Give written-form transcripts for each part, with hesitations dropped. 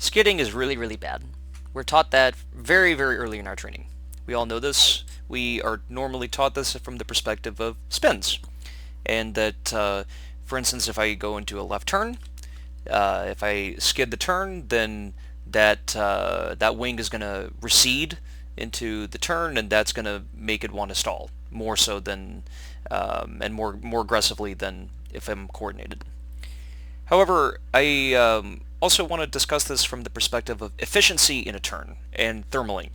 Skidding is really, really bad. We're taught that very, very early in our training. We all know this. We are normally taught this from the perspective of spins. And that, for instance, if I go into a left turn, if I skid the turn, then that wing is going to recede into the turn, and that's going to make it want to stall more so than and more aggressively than if I'm coordinated. However, I also want to discuss this from the perspective of efficiency in a turn and thermaling.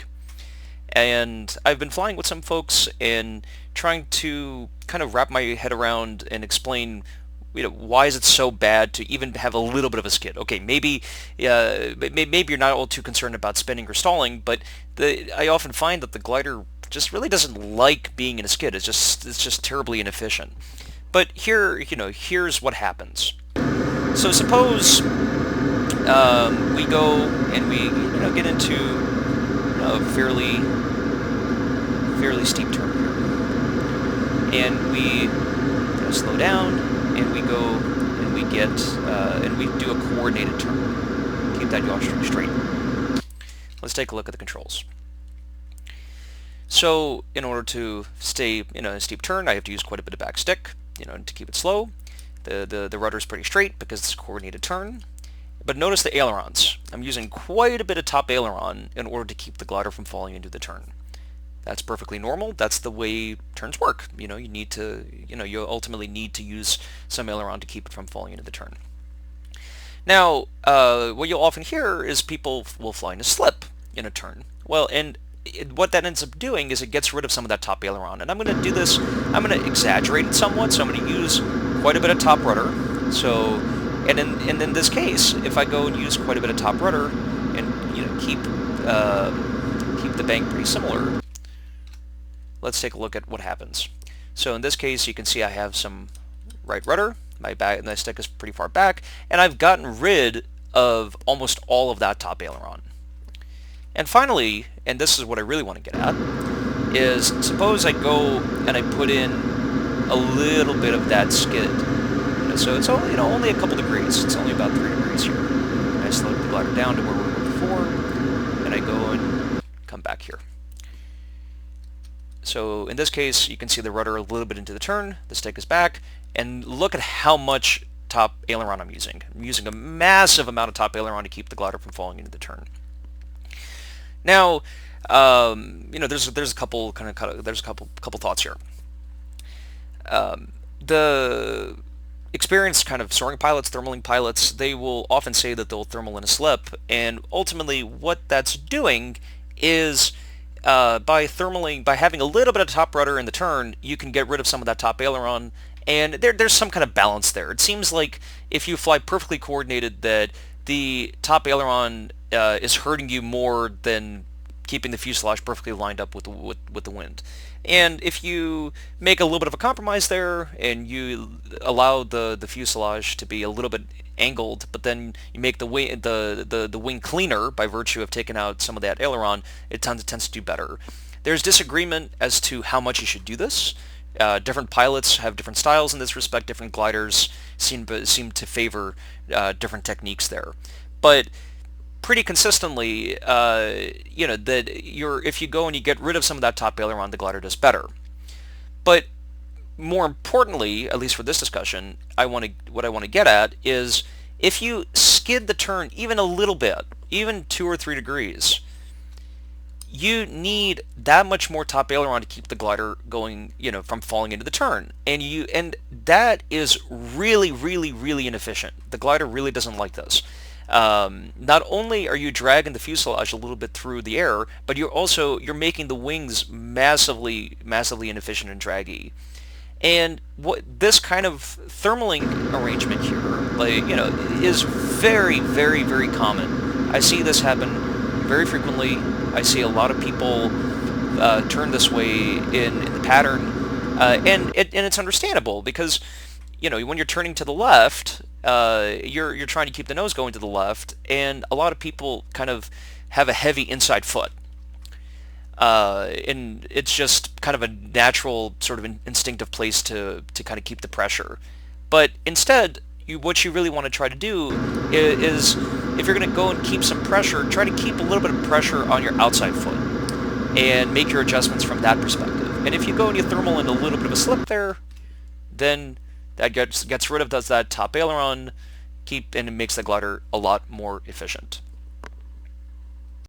And I've been flying with some folks and trying to kind of wrap my head around and explain, why is it so bad to even have a little bit of a skid? Okay, maybe you're not all too concerned about spinning or stalling, but I often find that the glider just really doesn't like being in a skid. It's just terribly inefficient. But here's what happens. So suppose we go and we get into a fairly steep turn here, and we slow down, and we go and we get and we do a coordinated turn. Keep that yaw string straight. Let's take a look at the controls. So in order to stay in a steep turn, I have to use quite a bit of back stick, to keep it slow. The rudder is pretty straight because it's a coordinated turn. But notice the ailerons. I'm using quite a bit of top aileron in order to keep the glider from falling into the turn. That's perfectly normal. That's the way turns work. You need to, you ultimately need to use some aileron to keep it from falling into the turn. Now, what you'll often hear is people will fly in a slip in a turn. Well, and what that ends up doing is it gets rid of some of that top aileron. And I'm going to do this, I'm going to exaggerate it somewhat, so I'm going to use quite a bit of top rudder. So, and in this case, if I go and use quite a bit of top rudder and keep the bank pretty similar, let's take a look at what happens. So in this case, you can see I have some right rudder. My stick is pretty far back, and I've gotten rid of almost all of that top aileron. And finally, and this is what I really want to get at, is suppose I go and I put in a little bit of that skid. So it's only, only a couple degrees. It's only about 3 degrees here. And I slow the glider down to where we were before, and I go and come back here. So in this case, you can see the rudder a little bit into the turn, the stick is back, and look at how much top aileron I'm using. I'm using a massive amount of top aileron to keep the glider from falling into the turn. Now, there's a couple thoughts here. The experienced kind of soaring pilots, thermaling pilots, they will often say that they'll thermal in a slip, and ultimately what that's doing is by having a little bit of top rudder in the turn, you can get rid of some of that top aileron, and there's some kind of balance there. It seems like if you fly perfectly coordinated, that the top aileron is hurting you more than keeping the fuselage perfectly lined up with the wind. And if you make a little bit of a compromise there and you allow the fuselage to be a little bit angled, but then you make the wing cleaner by virtue of taking out some of that aileron, it tends to do better. There's disagreement as to how much you should do this. Different pilots have different styles in this respect. Different gliders seem to favor different techniques there. But pretty consistently, if you go and you get rid of some of that top aileron, the glider does better. But more importantly, at least for this discussion, what I want to get at is if you skid the turn even a little bit, even 2 or 3 degrees, you need that much more top aileron to keep the glider going, from falling into the turn. And that is really, really, really inefficient. The glider really doesn't like this. Not only are you dragging the fuselage a little bit through the air, but you're making the wings massively inefficient and draggy. And what this kind of thermaling arrangement here, is very, very, very common. I see this happen very frequently. I see a lot of people turn this way in the pattern, and it's understandable because when you're turning to the left, you're trying to keep the nose going to the left, and a lot of people kind of have a heavy inside foot. And it's just kind of a natural sort of instinctive place to kind of keep the pressure. But instead, what you really want to try to do is if you're going to go and keep some pressure, try to keep a little bit of pressure on your outside foot and make your adjustments from that perspective. And if you go and you thermal in a little bit of a slip there, then that gets rid of that top aileron, and it makes the glider a lot more efficient.